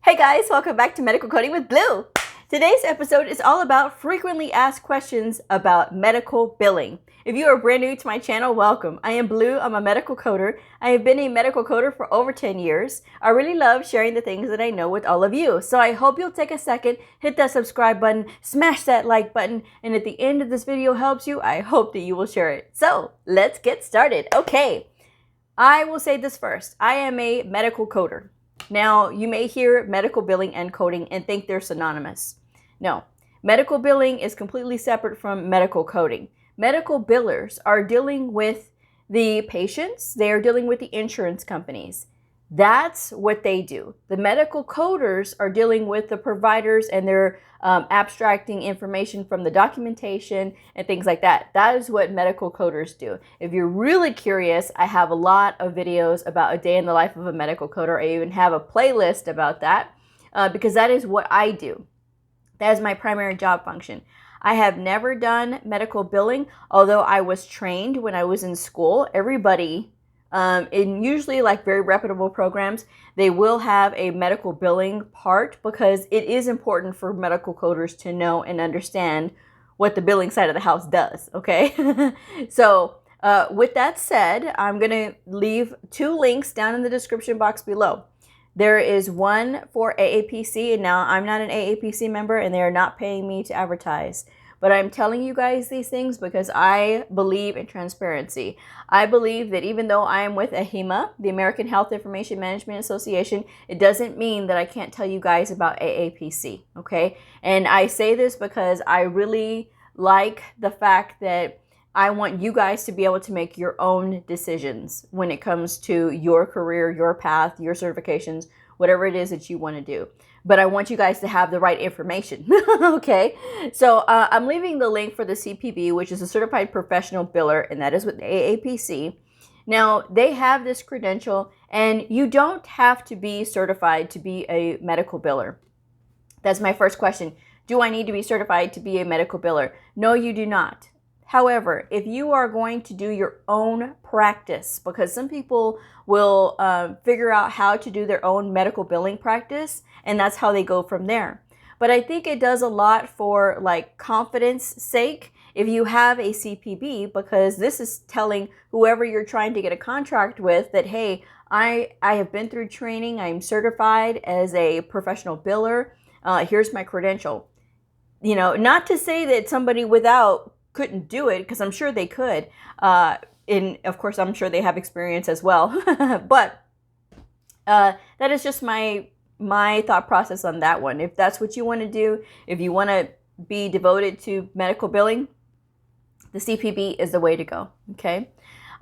Hey guys, welcome back to Medical Coding with Blue. Today's episode is all about frequently asked questions about medical billing. If you are brand new to my channel, welcome. I am Blue. I'm a medical coder. I have been a medical coder for over 10 years. I really love sharing the things that I know with all of you. So I hope you'll take a second, hit that subscribe button, smash that like button, and at the end of this video helps you, I hope that you will share it. So let's get started. Okay, I will say this first. I am a medical coder. Now, you may hear medical billing and coding and think they're synonymous. No, medical billing is completely separate from medical coding. Medical billers are dealing with the patients. They are dealing with the insurance companies. That's what they do. The medical coders are dealing with the providers and they're abstracting information from the documentation and things like that. That is what medical coders do. If you're really curious, I have a lot of videos about a day in the life of a medical coder. I even have a playlist about that because that is what I do. That is my primary job function. I have never done medical billing, although I was trained when I was in school. Everybody in usually like very reputable programs, they will have a medical billing part because it is important for medical coders to know and understand what the billing side of the house does, okay? So with that said, I'm going to leave two links down in the description box below. There is one for AAPC, and now I'm not an AAPC member and they are not paying me to advertise. But I'm telling you guys these things because I believe in transparency. I believe that even though I am with AHIMA, the American Health Information Management Association, it doesn't mean that I can't tell you guys about AAPC, okay? And I say this because I really like the fact that I want you guys to be able to make your own decisions when it comes to your career, your path, your certifications, whatever it is that you want to do. But I want you guys to have the right information, okay? So I'm leaving the link for the CPB, which is a Certified Professional Biller, and that is with AAPC. Now, they have this credential, and you don't have to be certified to be a medical biller. That's my first question. Do I need to be certified to be a medical biller? No, you do not. However, if you are going to do your own practice, because some people will figure out how to do their own medical billing practice, and that's how they go from there. But I think it does a lot for like confidence sake if you have a CPB, because this is telling whoever you're trying to get a contract with that, hey, I have been through training, I'm certified as a professional biller, here's my credential. You know, not to say that somebody without couldn't do it, because I'm sure they could. And of course, I'm sure they have experience as well. But that is just my thought process on that one. If that's what you want to do, if you want to be devoted to medical billing, the CPB is the way to go, okay?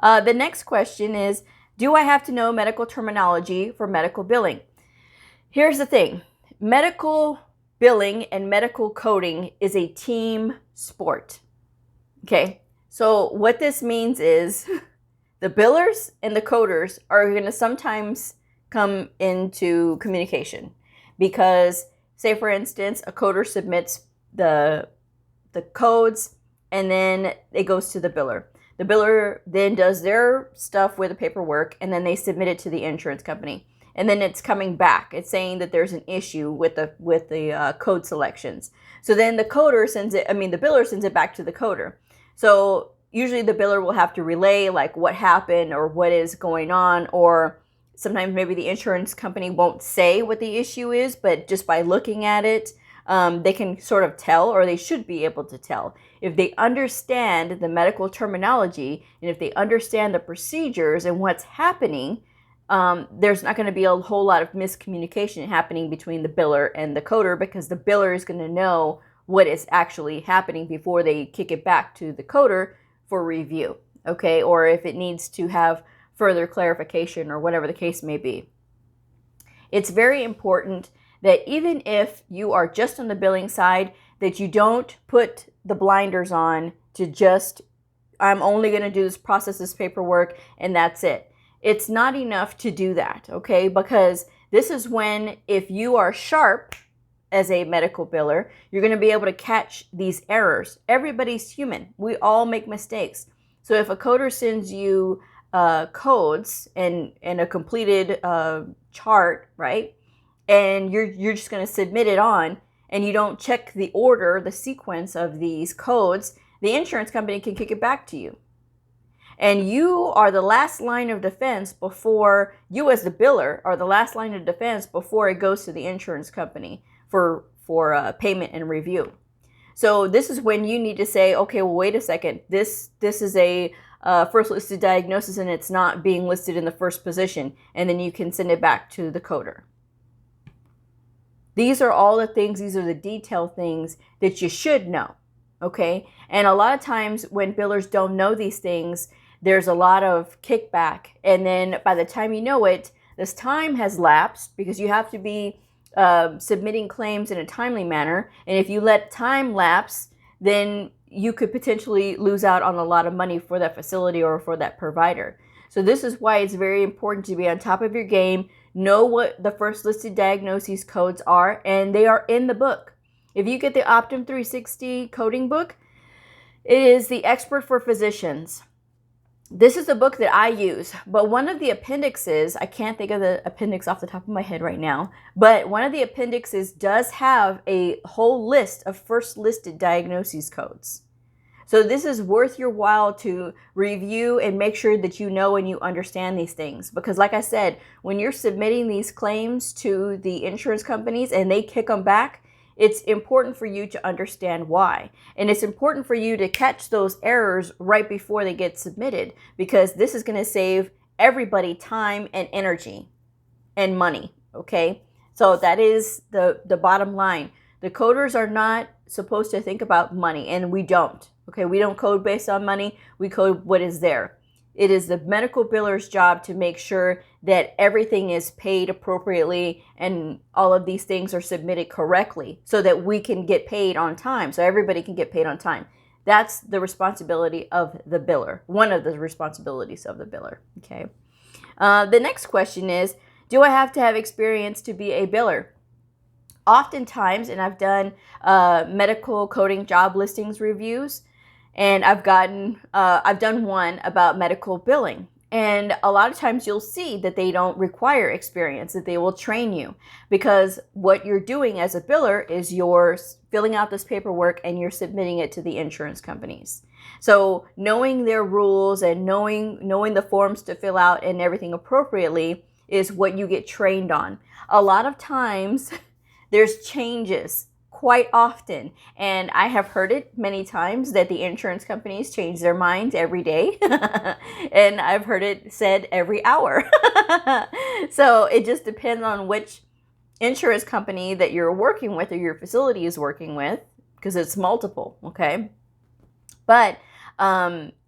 The next question is, do I have to know medical terminology for medical billing? Here's the thing. Medical billing and medical coding is a team sport. Okay, so what this means is the billers and the coders are going to sometimes come into communication because, say for instance, a coder submits the codes and then it goes to the biller. The biller then does their stuff with the paperwork and then they submit it to the insurance company. And then it's coming back. It's saying that there's an issue with the code selections. So then the biller sends it back to the coder. So usually the biller will have to relay like what happened or what is going on, or sometimes maybe the insurance company won't say what the issue is, but just by looking at it, they can sort of tell, or they should be able to tell. If they understand the medical terminology and if they understand the procedures and what's happening, there's not going to be a whole lot of miscommunication happening between the biller and the coder, because the biller is going to know what is actually happening before they kick it back to the coder for review, okay? Or if it needs to have further clarification or whatever the case may be. It's very important that even if you are just on the billing side, that you don't put the blinders on to just, I'm only going to do this, process this paperwork, and that's it. It's not enough to do that, okay? Because this is when, if you are sharp as a medical biller, you're going to be able to catch these errors. Everybody's human. We all make mistakes. So if a coder sends you codes and a completed chart, right? and you're just going to submit it on, and you don't check the order, the sequence of these codes, the insurance company can kick it back to you. And you are the last line of defense before, you as the biller are the last line of defense before it goes to the insurance company for payment and review. So this is when you need to say, okay, well, wait a second. This is a first listed diagnosis and it's not being listed in the first position. And then you can send it back to the coder. These are all the things, these are the detailed things that you should know, okay? And a lot of times when billers don't know these things, there's a lot of kickback. And then by the time you know it, this time has lapsed because you have to be submitting claims in a timely manner. And if you let time lapse, then you could potentially lose out on a lot of money for that facility or for that provider. So this is why it's very important to be on top of your game, know what the first listed diagnoses codes are, and they are in the book. If you get the Optum 360 coding book, it is the expert for physicians. This is the book that I use, but one of the appendixes, I can't think of the appendix off the top of my head right now, but one of the appendixes does have a whole list of first listed diagnoses codes. So this is worth your while to review and make sure that you know and you understand these things. Because like I said, when you're submitting these claims to the insurance companies and they kick them back, it's important for you to understand why. And it's important for you to catch those errors right before they get submitted, because this is going to save everybody time and energy and money, okay? So that is the bottom line. The coders are not supposed to think about money, and we don't. Okay, we don't code based on money. We code what is there. It is the medical biller's job to make sure that everything is paid appropriately and all of these things are submitted correctly so that we can get paid on time, so everybody can get paid on time. That's the responsibility of the biller, one of the responsibilities of the biller, okay? The next question is, do I have to have experience to be a biller? Oftentimes, and I've done medical coding job listings reviews, and I've done one about medical billing. And a lot of times you'll see that they don't require experience, that they will train you, because what you're doing as a biller is you're filling out this paperwork and you're submitting it to the insurance companies. So knowing their rules and knowing the forms to fill out and everything appropriately is what you get trained on. A lot of times there's changes quite often, and I have heard it many times that the insurance companies change their minds every day and I've heard it said every hour. So it just depends on which insurance company that you're working with or your facility is working with, because it's multiple, okay? But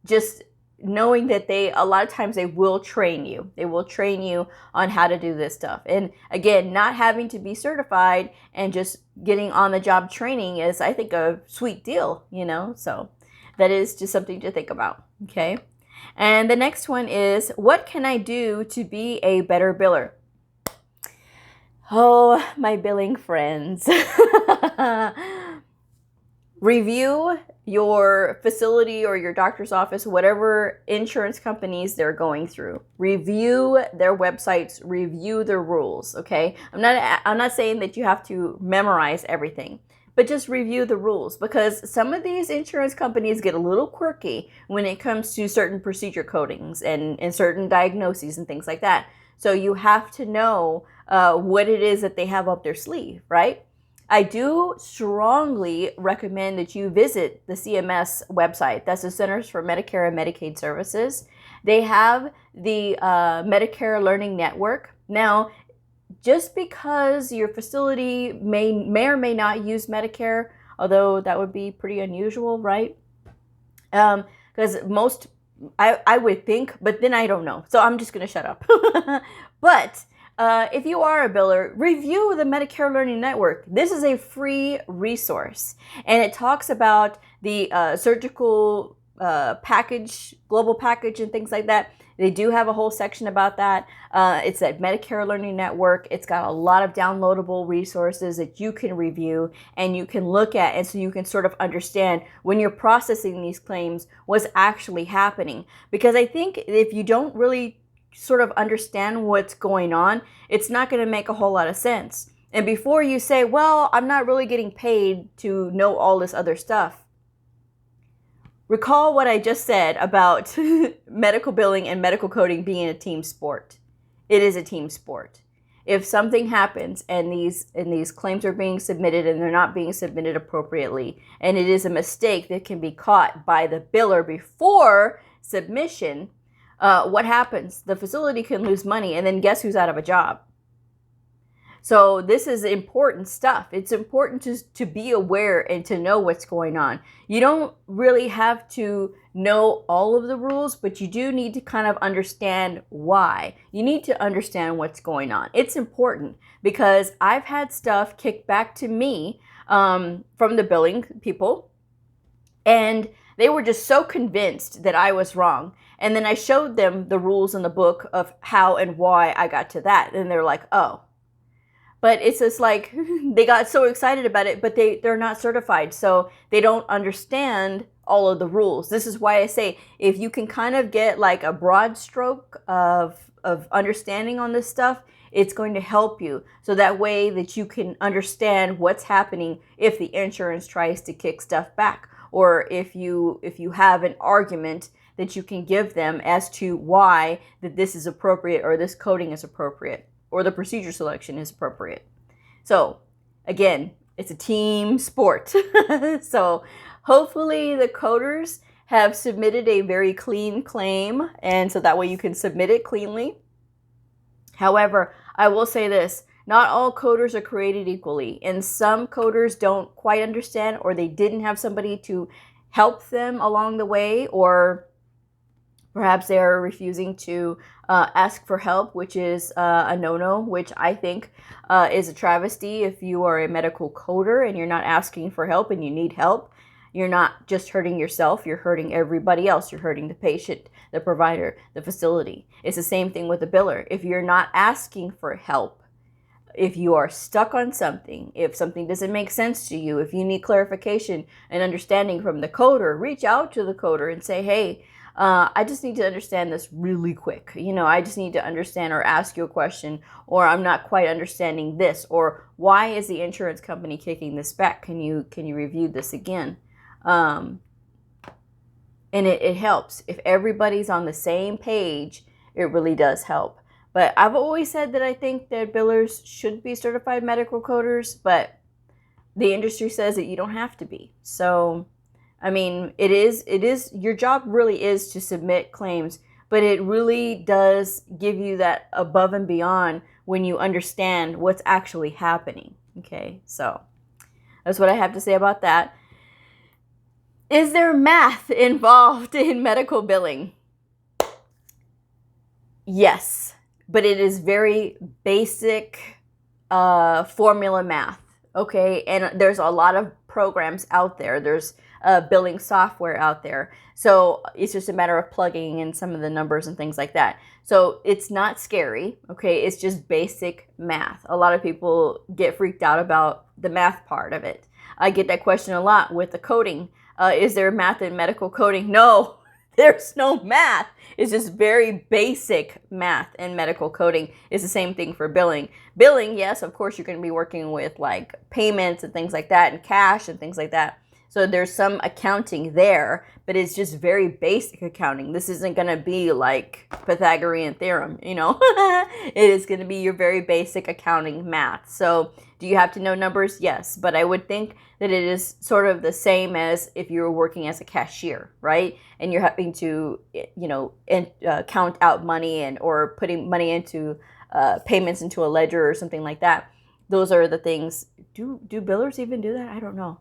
just knowing that a lot of times they will train you. They will train you on how to do this stuff. And again, not having to be certified and just getting on the job training is, I think, a sweet deal, you know? So that is just something to think about, okay? And the next one is, what can I do to be a better biller? Oh, my billing friends. Review your facility or your doctor's office, whatever insurance companies they're going through. Review their websites, review their rules, okay? I'm not saying that you have to memorize everything, but just review the rules, because some of these insurance companies get a little quirky when it comes to certain procedure codings and certain diagnoses and things like that. So you have to know what it is that they have up their sleeve, right? I do strongly recommend that you visit the CMS website. That's the Centers for Medicare and Medicaid Services. They have the Medicare Learning Network. Now, just because your facility may or may not use Medicare, although that would be pretty unusual, right? Because most, I would think, but then I don't know. So I'm just going to shut up. But if you are a biller, review the Medicare Learning Network. This is a free resource, and it talks about the surgical package, global package, and things like that. They do have a whole section about that. It's at Medicare Learning Network. It's got a lot of downloadable resources that you can review and you can look at, and so you can sort of understand when you're processing these claims what's actually happening. Because I think if you don't really sort of understand what's going on, it's not going to make a whole lot of sense. And before you say, well, I'm not really getting paid to know all this other stuff, recall what I just said about medical billing and medical coding being a team sport. It is a team sport. If something happens and these claims are being submitted and they're not being submitted appropriately, and it is a mistake that can be caught by the biller before submission, what happens? The facility can lose money, and then guess who's out of a job? So this is important stuff. It's important to be aware and to know what's going on. You don't really have to know all of the rules, but you do need to kind of understand why. You need to understand what's going on. It's important because I've had stuff kicked back to me from the billing people, and they were just so convinced that I was wrong. And then I showed them the rules in the book of how and why I got to that. And they're like, oh. But it's just like they got so excited about it, but they're not certified. So they don't understand all of the rules. This is why I say if you can kind of get like a broad stroke of understanding on this stuff, it's going to help you. So that way that you can understand what's happening if the insurance tries to kick stuff back. Or if you have an argument that you can give them as to why that this is appropriate or this coding is appropriate, or the procedure selection is appropriate. So again, it's a team sport. So hopefully the coders have submitted a very clean claim, and so that way you can submit it cleanly. However, I will say this, not all coders are created equally, and some coders don't quite understand, or they didn't have somebody to help them along the way, or perhaps they are refusing to ask for help, which is a no-no, which I think is a travesty. If you are a medical coder and you're not asking for help and you need help, you're not just hurting yourself, you're hurting everybody else. You're hurting the patient, the provider, the facility. It's the same thing with the biller. If you're not asking for help, if you are stuck on something, if something doesn't make sense to you, if you need clarification and understanding from the coder, reach out to the coder and say, hey, I just need to understand this really quick. I just need to understand or ask you a question, or I'm not quite understanding this, or why is the insurance company kicking this back? Can you review this again? And it helps. If everybody's on the same page, it really does help. But I've always said that I think that billers should be certified medical coders, but the industry says that you don't have to be. So, I mean, it is, your job really is to submit claims, but it really does give you that above and beyond when you understand what's actually happening. Okay, so that's what I have to say about that. Is there math involved in medical billing? Yes, but it is very basic formula math, okay? And there's a lot of programs out there. There's billing software out there. So it's just a matter of plugging in some of the numbers and things like that. So it's not scary, okay? It's just basic math. A lot of people get freaked out about the math part of it. I get that question a lot with the coding. Is there math in medical coding? No, there's no math. It's just very basic math in medical coding. It's the same thing for billing. Billing, yes, of course, you're going to be working with like payments and things like that and cash and things like that. So there's some accounting there, but it's just very basic accounting. This isn't going to be like Pythagorean theorem, It is going to be your very basic accounting math. So do you have to know numbers? Yes, but I would think that it is sort of the same as if you were working as a cashier, right? And you're having to, count out money or putting money into payments into a ledger or something like that. Those are the things. Do billers even do that? I don't know.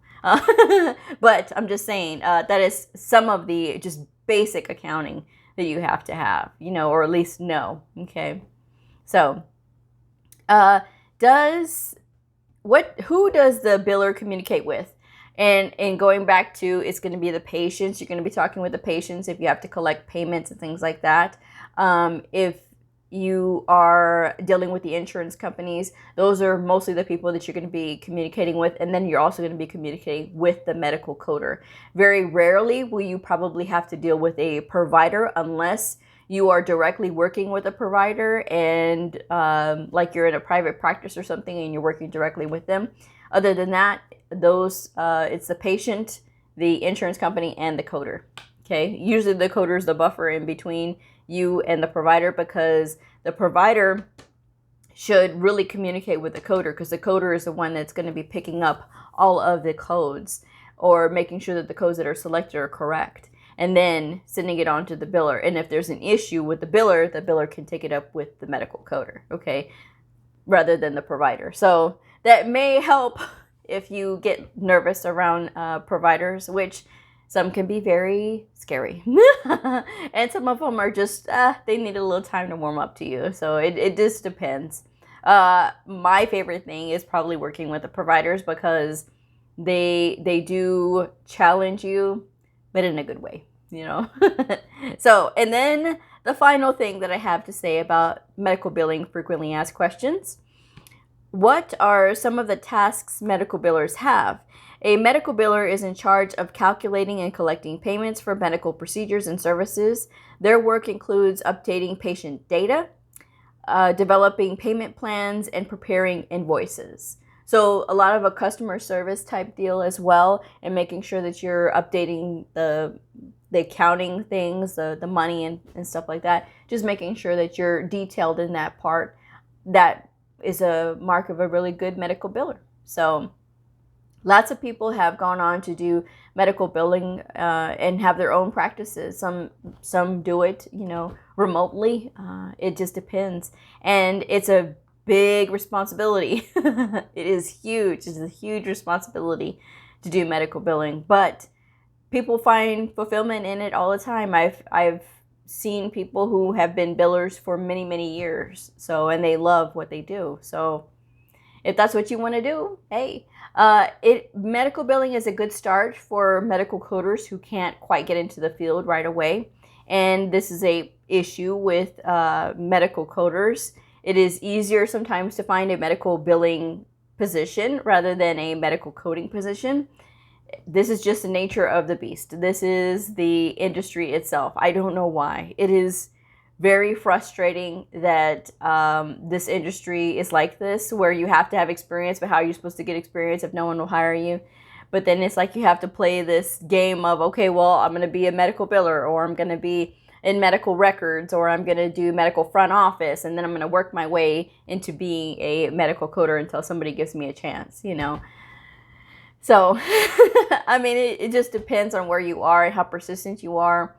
But I'm just saying that is some of the just basic accounting that you have to have, or at least know. Okay. So, who does the biller communicate with? And going back to, it's going to be the patients. You're going to be talking with the patients if you have to collect payments and things like that. If you are dealing with the insurance companies, those are mostly the people that you're going to be communicating with. And then you're also going to be communicating with the medical coder. Very rarely will you probably have to deal with a provider unless you are directly working with a provider and like you're in a private practice or something and you're working directly with them. Other than that, those it's the patient, the insurance company, and the coder. Okay, usually the coder is the buffer in between you and the provider, because the provider should really communicate with the coder, because the coder is the one that's going to be picking up all of the codes or making sure that the codes that are selected are correct, and then sending it on to the biller. And if there's an issue with the biller can take it up with the medical coder, okay, rather than the provider. So that may help if you get nervous around providers, which some can be very scary. And some of them are just, they need a little time to warm up to you. So it just depends. My favorite thing is probably working with the providers, because they do challenge you, but in a good way, you know. So, and then the final thing that I have to say about medical billing frequently asked questions. What are some of the tasks medical billers have? A medical biller is in charge of calculating and collecting payments for medical procedures and services. Their work includes updating patient data, developing payment plans, and preparing invoices. So a lot of a customer service type deal as well, and making sure that you're updating the accounting things, the money and stuff like that. Just making sure that you're detailed in that part. That is a mark of a really good medical biller. So lots of people have gone on to do medical billing and have their own practices. Some do it, you know, remotely. It just depends. And it's a big responsibility. It is huge. It's a huge responsibility to do medical billing. But people find fulfillment in it all the time. I've seen people who have been billers for many, many years. So, and they love what they do. So if that's what you want to do, hey, medical billing is a good start for medical coders who can't quite get into the field right away. And this is a issue with medical coders. It is easier sometimes to find a medical billing position rather than a medical coding position. This is just the nature of the beast. This is the industry itself. I don't know why. It is very frustrating that this industry is like this, where you have to have experience, but how are you supposed to get experience if no one will hire you? But then it's like you have to play this game of, okay, well, I'm going to be a medical biller, or I'm going to be in medical records, or I'm going to do medical front office, and then I'm going to work my way into being a medical coder until somebody gives me a chance, you know. So, I mean, it just depends on where you are and how persistent you are,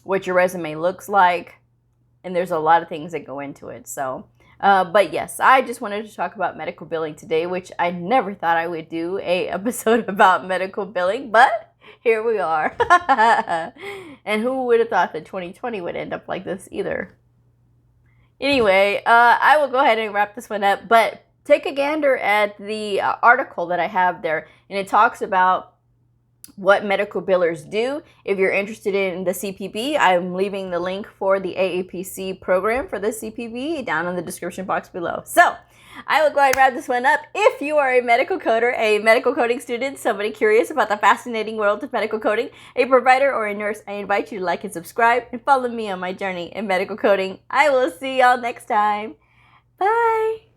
what your resume looks like. And there's a lot of things that go into it. So, but yes, I just wanted to talk about medical billing today, which I never thought I would do a episode about medical billing, but here we are. And who would have thought that 2020 would end up like this either? Anyway, I will go ahead and wrap this one up, but take a gander at the article that I have there, and it talks about what medical billers do. If you're interested in the CPB, I'm leaving the link for the AAPC program for the CPB down in the description box below. So I will go ahead and wrap this one up. If you are a medical coder, a medical coding student, somebody curious about the fascinating world of medical coding, a provider, or a nurse, I invite you to like and subscribe and follow me on my journey in medical coding. I will see y'all next time. Bye.